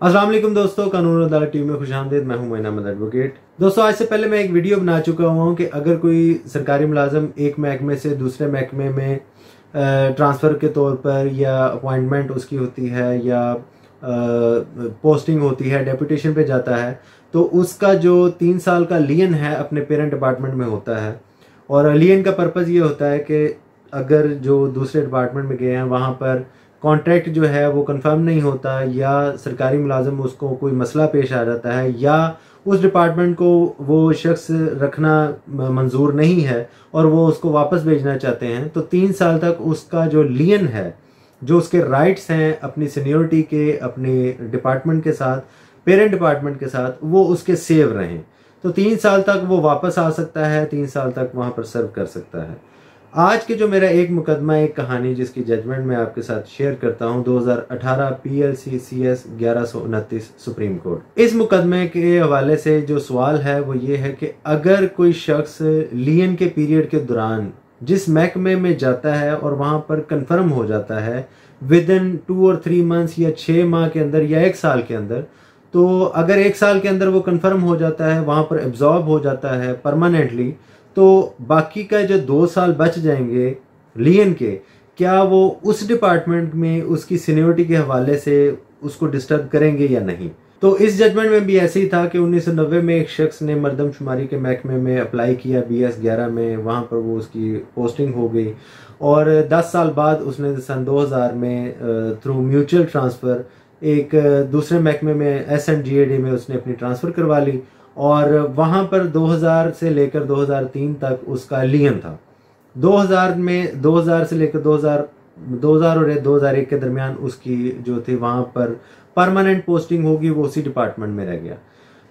अस्सलाम वालेकुम दोस्तों, कानून अदालत टीम में खुशामदीद। मैं हूं मोइन अहमद एडवोकेट। दोस्तों, आज से पहले मैं एक वीडियो बना चुका हूं कि अगर कोई सरकारी मुलाजम एक महकमे से दूसरे महकमे में ट्रांसफ़र के तौर पर या अपॉइंटमेंट उसकी होती है या पोस्टिंग होती है, डेपुटेशन पे जाता है, तो उसका जो 3 साल का लियन है अपने पेरेंट डिपार्टमेंट में होता है। और लियन का पर्पज़ ये होता है कि अगर जो दूसरे डिपार्टमेंट में गए हैं वहाँ पर कॉन्ट्रैक्ट जो है वो कंफर्म नहीं होता या सरकारी मुलाजम उसको कोई मसला पेश आ जाता है या उस डिपार्टमेंट को वो शख्स रखना मंजूर नहीं है और वो उसको वापस भेजना चाहते हैं, तो 3 साल तक उसका जो लियन है, जो उसके राइट्स हैं अपनी सीनियोरिटी के, अपने डिपार्टमेंट के साथ, पेरेंट डिपार्टमेंट के साथ, वो उसके सेव रहें। तो 3 साल तक वो वापस आ सकता है, 3 साल तक वहाँ पर सर्व कर सकता है। आज के जो मेरा एक मुकदमा, एक कहानी जिसकी जजमेंट मैं आपके साथ शेयर करता हूं, 2018 PLC CS 1129 सुप्रीम कोर्ट। इस मुकदमे के हवाले से जो सवाल है वो ये है कि अगर कोई शख्स लियन के पीरियड के दौरान जिस महकमे में जाता है और वहां पर कंफर्म हो जाता है विद इन 2 और 3 मंथ्स या 6 माह के अंदर या 1 साल के अंदर, तो अगर 1 साल के अंदर वो कंफर्म हो जाता है, वहां पर एब्जॉर्ब हो जाता है परमानेंटली, तो बाकी का जो 2 साल बच जाएंगे लियन के, क्या वो उस डिपार्टमेंट में उसकी सीनियोरिटी के हवाले से उसको डिस्टर्ब करेंगे या नहीं। तो इस जजमेंट में भी ऐसे ही था कि 1990 में एक शख्स ने मरदमशुमारी के महकमे में अप्लाई किया BS 11 में, वहाँ पर वो उसकी पोस्टिंग हो गई और 10 साल बाद उसने सन 2000 में थ्रू म्यूचुअल ट्रांसफ़र एक दूसरे महकमे में SNGAD में उसने अपनी ट्रांसफ़र करवा ली और वहाँ पर 2000 से लेकर 2003 तक उसका लियन था। 2000 से लेकर 2000 और 2001 के दरमियान उसकी जो थी वहाँ पर परमानेंट पोस्टिंग होगी, वो उसी डिपार्टमेंट में रह गया।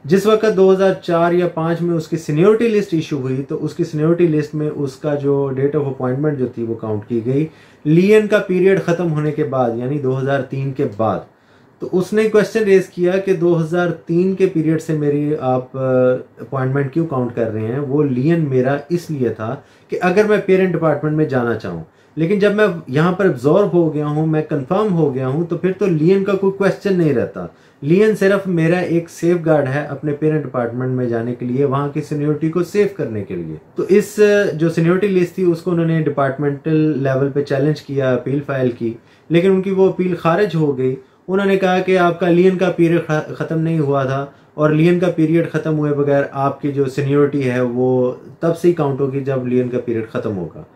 जिस वक्त 2004 या 5 में उसकी सीनियोरिटी लिस्ट इशू हुई, तो उसकी सीनियोरिटी लिस्ट में उसका जो डेट ऑफ अपॉइंटमेंट जो थी वो काउंट की गई लियन का पीरियड ख़त्म होने के बाद, यानी 2003 के बाद। तो उसने क्वेश्चन रेज किया कि 2003 के पीरियड से मेरी आप अपॉइंटमेंट क्यों काउंट कर रहे हैं। वो लियन मेरा इसलिए था कि अगर मैं पेरेंट डिपार्टमेंट में जाना चाहूँ, लेकिन जब मैं यहाँ पर एब्जॉर्ब हो गया हूँ, मैं कंफर्म हो गया हूँ, तो फिर तो लियन का कोई क्वेश्चन नहीं रहता। लियन सिर्फ मेरा एक सेफ गार्ड है अपने पेरेंट डिपार्टमेंट में जाने के लिए, वहाँ की सीनियोरिटी को सेव करने के लिए। तो इस जो सीनियोरिटी लिस्ट थी उसको उन्होंने डिपार्टमेंटल लेवल पे चैलेंज किया, अपील फाइल की, लेकिन उनकी वो अपील खारिज हो गई। उन्होंने कहा कि आपका लियन का पीरियड ख़त्म नहीं हुआ था और लियन का पीरियड ख़त्म हुए बगैर आपकी जो सीनियोरिटी है वो तब से ही काउंट होगी जब लियन का पीरियड ख़त्म होगा।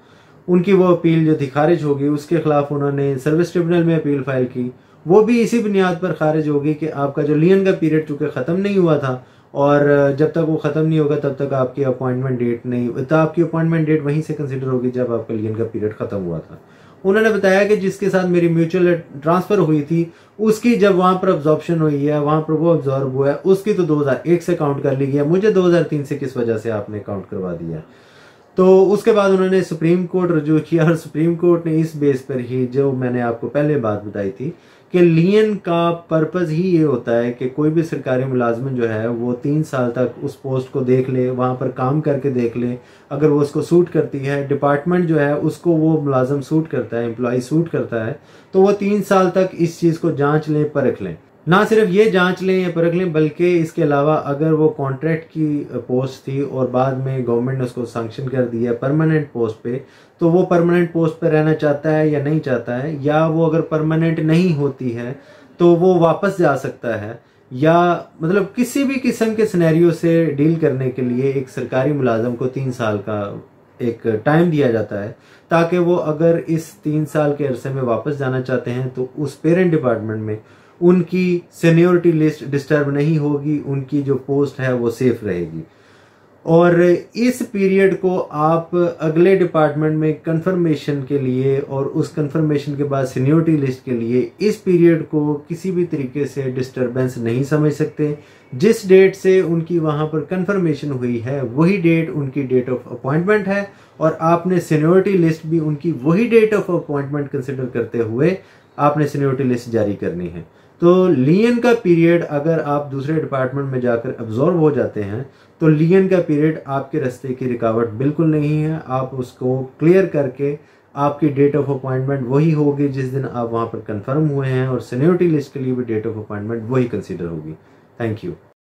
उनकी वो अपील जो थी खारिज हो गई। उसके खिलाफ उन्होंने सर्विस ट्रिब्यूनल में अपील फाइल की, वो भी इसी बुनियाद पर खारिज होगी कि आपका जो लियन का पीरियड चूँकि ख़त्म नहीं हुआ था और जब तक वो ख़त्म नहीं होगा तब तक आपकी अपॉइंटमेंट डेट नहीं, तो आपकी अपॉइंटमेंट डेट वहीं से कंसिडर होगी जब आपका लियन का पीरियड ख़त्म हुआ था। उन्होंने बताया कि जिसके साथ मेरी म्यूचुअल ट्रांसफ़र हुई थी उसकी जब वहाँ पर अब्जॉर्प्शन हुई है, वहाँ पर वो अब्जॉर्ब हुआ है, उसकी तो 2001 से काउंट कर ली गई है, मुझे 2003 से किस वजह से आपने काउंट करवा दिया। तो उसके बाद उन्होंने सुप्रीम कोर्ट रजू किया और सुप्रीम कोर्ट ने इस बेस पर ही, जो मैंने आपको पहले बात बताई थी कि लियन का पर्पज़ ही ये होता है कि कोई भी सरकारी मुलाजमन जो है वो 3 साल तक उस पोस्ट को देख ले, वहाँ पर काम करके देख ले, अगर वो उसको सूट करती है, डिपार्टमेंट जो है उसको वो मुलाजम सूट करता है, एम्प्लॉय सूट करता है, तो वो 3 साल तक इस चीज़ को जांच लें, परख लें। ना सिर्फ ये जांच लें या परख लें, बल्कि इसके अलावा अगर वो कॉन्ट्रैक्ट की पोस्ट थी और बाद में गवर्नमेंट ने उसको सैंक्शन कर दिया परमानेंट पोस्ट पे, तो वो परमानेंट पोस्ट पे रहना चाहता है या नहीं चाहता है, या वो अगर परमानेंट नहीं होती है तो वो वापस जा सकता है, या मतलब किसी भी किस्म के सिनेरियो से डील करने के लिए एक सरकारी मुलाजम को 3 साल का एक टाइम दिया जाता है, ताकि वो अगर इस 3 साल के अरसे में वापस जाना चाहते हैं तो उस पेरेंट डिपार्टमेंट में उनकी सीनियोरिटी लिस्ट डिस्टर्ब नहीं होगी, उनकी जो पोस्ट है वो सेफ रहेगी। और इस पीरियड को आप अगले डिपार्टमेंट में कंफर्मेशन के लिए और उस कंफर्मेशन के बाद सीनियोरिटी लिस्ट के लिए इस पीरियड को किसी भी तरीके से डिस्टर्बेंस नहीं समझ सकते। जिस डेट से उनकी वहाँ पर कंफर्मेशन हुई है वही डेट उनकी डेट ऑफ अपॉइंटमेंट है और आपने सीनियोरिटी लिस्ट भी उनकी वही डेट ऑफ अपॉइंटमेंट कंसिडर करते हुए आपने सीनियोरिटी लिस्ट जारी करनी है। तो लियन का पीरियड अगर आप दूसरे डिपार्टमेंट में जाकर एब्जॉर्ब हो जाते हैं तो लियन का पीरियड आपके रास्ते की रुकावट बिल्कुल नहीं है। आप उसको क्लियर करके आपकी डेट ऑफ अपॉइंटमेंट वही होगी जिस दिन आप वहाँ पर कंफर्म हुए हैं, और सीनियरिटी लिस्ट के लिए भी डेट ऑफ अपॉइंटमेंट वही कंसीडर होगी। Thank you.